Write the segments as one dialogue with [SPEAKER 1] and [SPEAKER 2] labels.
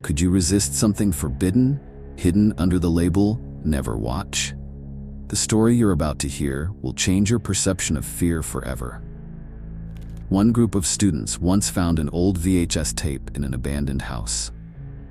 [SPEAKER 1] Could you resist something forbidden, hidden under the label, "Never Watch"? The story you're about to hear will change your perception of fear forever. One group of students once found an old VHS tape in an abandoned house.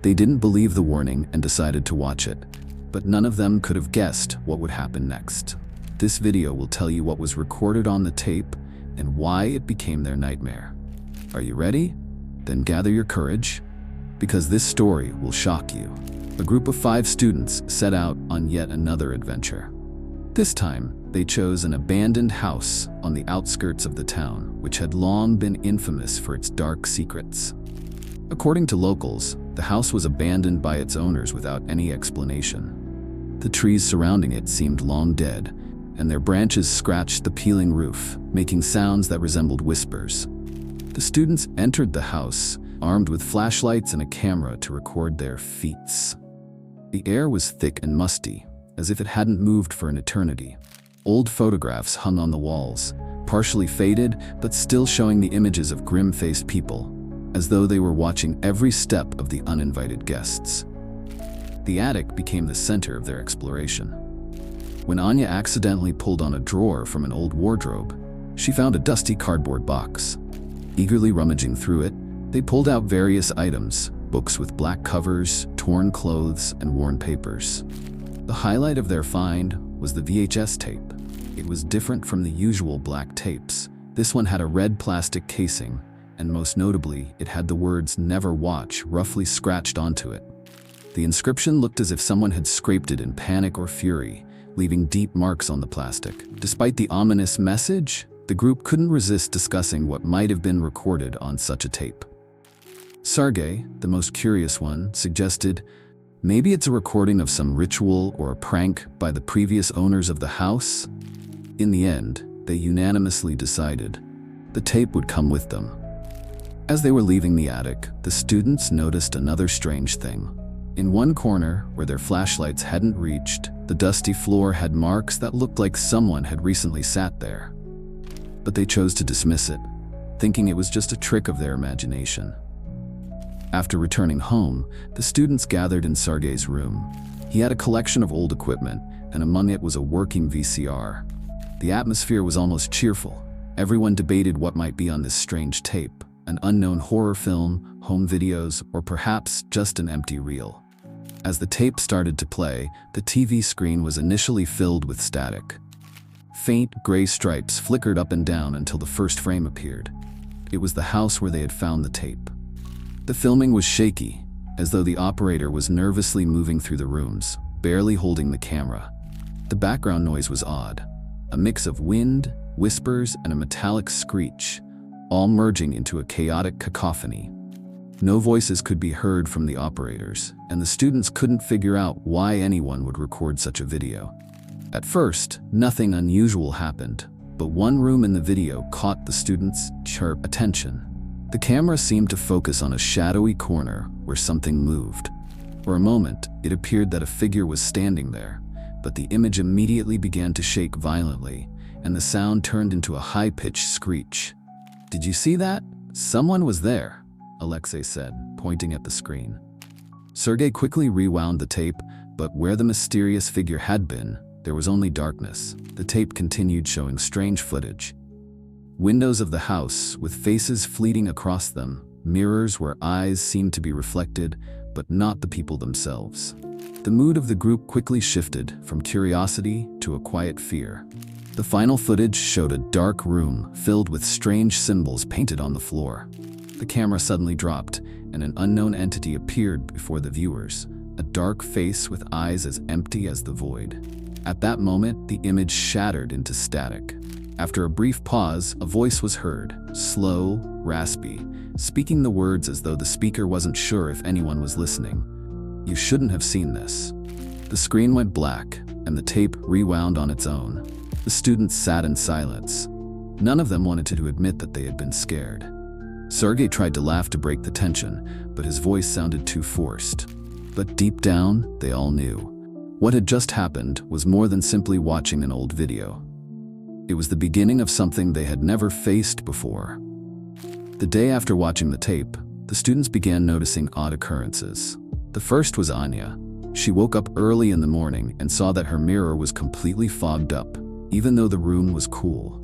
[SPEAKER 1] They didn't believe the warning and decided to watch it, but none of them could have guessed what would happen next. This video will tell you what was recorded on the tape and why it became their nightmare. Are you ready? Then gather your courage, because this story will shock you. A group of 5 students set out on yet another adventure. This time, they chose an abandoned house on the outskirts of the town, which had long been infamous for its dark secrets. According to locals, the house was abandoned by its owners without any explanation. The trees surrounding it seemed long dead, and their branches scratched the peeling roof, making sounds that resembled whispers. The students entered the house, armed with flashlights and a camera to record their feats. The air was thick and musty, as if it hadn't moved for an eternity. Old photographs hung on the walls, partially faded but still showing the images of grim-faced people, as though they were watching every step of the uninvited guests. The attic became the center of their exploration. When Anya accidentally pulled on a drawer from an old wardrobe, she found a dusty cardboard box. Eagerly rummaging through it, they pulled out various items, books with black covers, torn clothes, and worn papers. The highlight of their find was the VHS tape. It was different from the usual black tapes. This one had a red plastic casing, and most notably, it had the words "Never Watch" roughly scratched onto it. The inscription looked as if someone had scraped it in panic or fury, leaving deep marks on the plastic. Despite the ominous message, the group couldn't resist discussing what might have been recorded on such a tape. Sergey, the most curious one, suggested, maybe it's a recording of some ritual or a prank by the previous owners of the house. In the end, they unanimously decided the tape would come with them. As they were leaving the attic, the students noticed another strange thing. In one corner, where their flashlights hadn't reached, the dusty floor had marks that looked like someone had recently sat there. But they chose to dismiss it, thinking it was just a trick of their imagination. After returning home, the students gathered in Sergey's room. He had a collection of old equipment, and among it was a working VCR. The atmosphere was almost cheerful. Everyone debated what might be on this strange tape, an unknown horror film, home videos, or perhaps just an empty reel. As the tape started to play, the TV screen was initially filled with static. Faint gray stripes flickered up and down until the first frame appeared. It was the house where they had found the tape. The filming was shaky, as though the operator was nervously moving through the rooms, barely holding the camera. The background noise was odd, a mix of wind, whispers, and a metallic screech, all merging into a chaotic cacophony. No voices could be heard from the operators, and the students couldn't figure out why anyone would record such a video. At first, nothing unusual happened, but one room in the video caught the students' sharp attention. The camera seemed to focus on a shadowy corner where something moved. For a moment, it appeared that a figure was standing there, but the image immediately began to shake violently, and the sound turned into a high-pitched screech. "Did you see that? Someone was there," Alexei said, pointing at the screen. Sergey quickly rewound the tape, but where the mysterious figure had been, there was only darkness. The tape continued showing strange footage. Windows of the house, with faces fleeting across them, mirrors where eyes seemed to be reflected, but not the people themselves. The mood of the group quickly shifted from curiosity to a quiet fear. The final footage showed a dark room filled with strange symbols painted on the floor. The camera suddenly dropped, and an unknown entity appeared before the viewers, a dark face with eyes as empty as the void. At that moment, the image shattered into static. After a brief pause, a voice was heard, slow, raspy, speaking the words as though the speaker wasn't sure if anyone was listening. "You shouldn't have seen this." The screen went black, and the tape rewound on its own. The students sat in silence. None of them wanted to admit that they had been scared. Sergey tried to laugh to break the tension, but his voice sounded too forced. But deep down, they all knew. What had just happened was more than simply watching an old video. It was the beginning of something they had never faced before. The day after watching the tape, the students began noticing odd occurrences. The first was Anya. She woke up early in the morning and saw that her mirror was completely fogged up, even though the room was cool.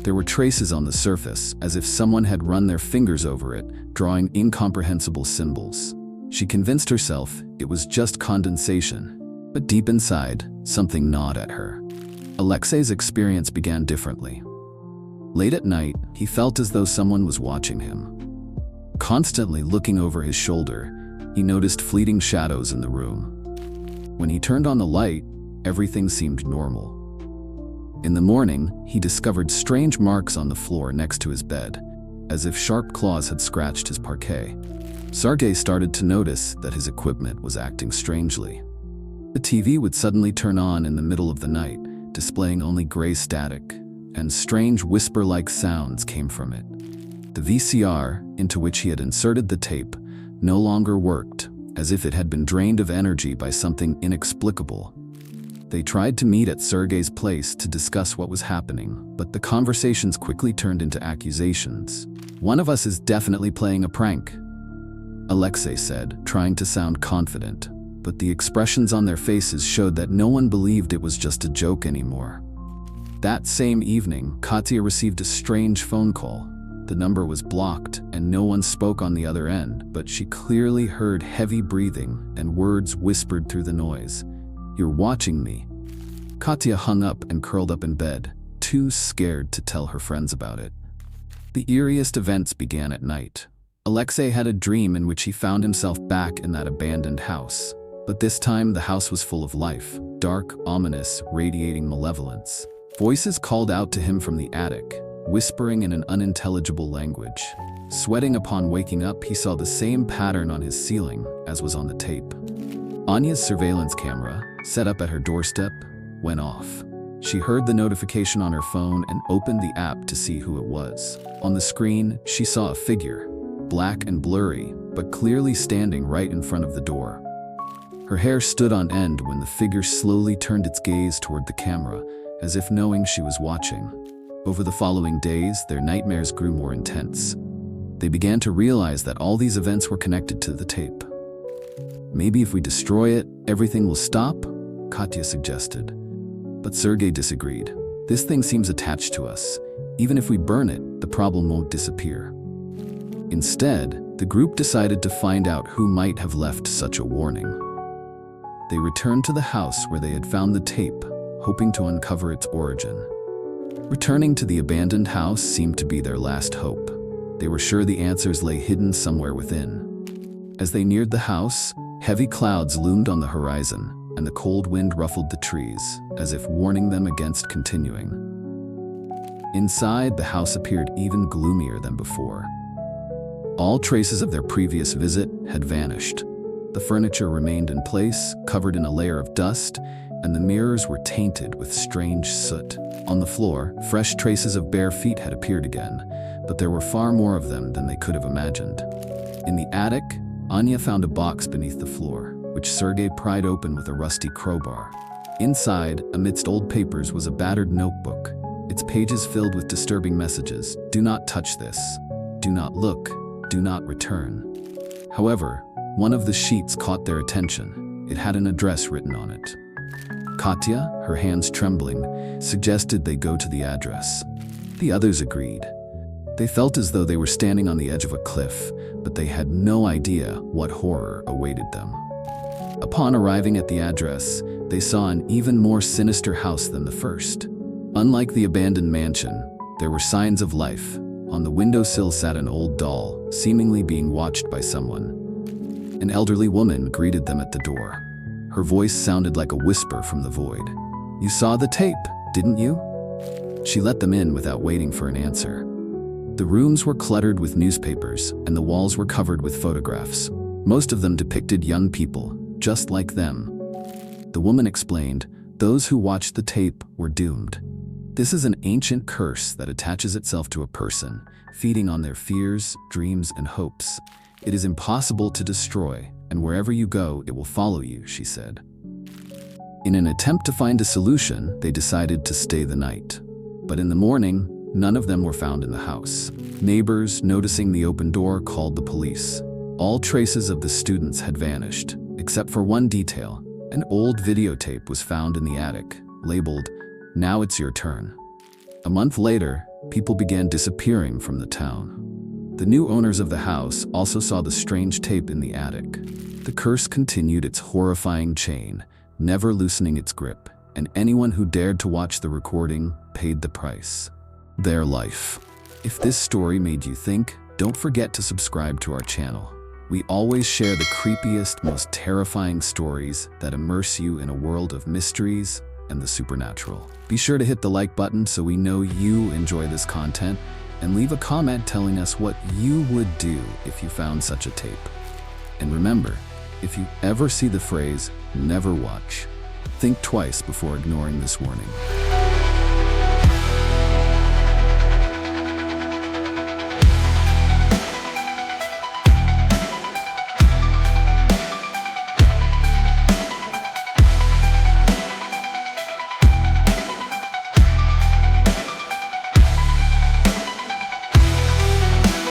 [SPEAKER 1] There were traces on the surface, as if someone had run their fingers over it, drawing incomprehensible symbols. She convinced herself it was just condensation, but deep inside, something gnawed at her. Alexei's experience began differently. Late at night, he felt as though someone was watching him. Constantly looking over his shoulder, he noticed fleeting shadows in the room. When he turned on the light, everything seemed normal. In the morning, he discovered strange marks on the floor next to his bed, as if sharp claws had scratched his parquet. Sergei started to notice that his equipment was acting strangely. The TV would suddenly turn on in the middle of the night, displaying only gray static, and strange whisper-like sounds came from it. The VCR, into which he had inserted the tape, no longer worked, as if it had been drained of energy by something inexplicable. They tried to meet at Sergei's place to discuss what was happening, but the conversations quickly turned into accusations. "One of us is definitely playing a prank," Alexei said, trying to sound confident, but the expressions on their faces showed that no one believed it was just a joke anymore. That same evening, Katya received a strange phone call. The number was blocked, and no one spoke on the other end, but she clearly heard heavy breathing and words whispered through the noise. "You're watching me." Katya hung up and curled up in bed, too scared to tell her friends about it. The eeriest events began at night. Alexei had a dream in which he found himself back in that abandoned house. But this time, the house was full of life, dark, ominous, radiating malevolence. Voices called out to him from the attic, whispering in an unintelligible language. Sweating upon waking up, he saw the same pattern on his ceiling as was on the tape. Anya's surveillance camera, set up at her doorstep, went off. She heard the notification on her phone and opened the app to see who it was. On the screen, she saw a figure, black and blurry, but clearly standing right in front of the door. Her hair stood on end when the figure slowly turned its gaze toward the camera, as if knowing she was watching. Over the following days, their nightmares grew more intense. They began to realize that all these events were connected to the tape. "Maybe if we destroy it, everything will stop," Katya suggested. But Sergei disagreed. "This thing seems attached to us. Even if we burn it, the problem won't disappear." Instead, the group decided to find out who might have left such a warning. They returned to the house where they had found the tape, hoping to uncover its origin. Returning to the abandoned house seemed to be their last hope. They were sure the answers lay hidden somewhere within. As they neared the house, heavy clouds loomed on the horizon, and the cold wind ruffled the trees, as if warning them against continuing. Inside, the house appeared even gloomier than before. All traces of their previous visit had vanished. The furniture remained in place, covered in a layer of dust, and the mirrors were tainted with strange soot. On the floor, fresh traces of bare feet had appeared again, but there were far more of them than they could have imagined. In the attic, Anya found a box beneath the floor, which Sergei pried open with a rusty crowbar. Inside, amidst old papers, was a battered notebook, its pages filled with disturbing messages. "Do not touch this. Do not look. Do not return." However, one of the sheets caught their attention. It had an address written on it. Katya, her hands trembling, suggested they go to the address. The others agreed. They felt as though they were standing on the edge of a cliff, but they had no idea what horror awaited them. Upon arriving at the address, they saw an even more sinister house than the first. Unlike the abandoned mansion, there were signs of life. On the windowsill sat an old doll, seemingly being watched by someone. An elderly woman greeted them at the door. Her voice sounded like a whisper from the void. "You saw the tape, didn't you?" She let them in without waiting for an answer. The rooms were cluttered with newspapers, and the walls were covered with photographs. Most of them depicted young people, just like them. The woman explained, those who watched the tape were doomed. This is an ancient curse that attaches itself to a person, feeding on their fears, dreams, and hopes. It is impossible to destroy, and wherever you go, it will follow you, she said. In an attempt to find a solution, they decided to stay the night. But in the morning, None of them were found in the house. Neighbors, noticing the open door, called the police. All traces of the students had vanished, except for one detail. An old videotape was found in the attic, labeled, "Now it's your turn." A month later, people began disappearing from the town. The new owners of the house also saw the strange tape in the attic. The curse continued its horrifying chain, never loosening its grip, and anyone who dared to watch the recording paid the price. Their life. If this story made you think, don't forget to subscribe to our channel. We always share the creepiest, most terrifying stories that immerse you in a world of mysteries and the supernatural. Be sure to hit the like button so we know you enjoy this content, and leave a comment telling us what you would do if you found such a tape. And remember, if you ever see the phrase, "never watch," think twice before ignoring this warning.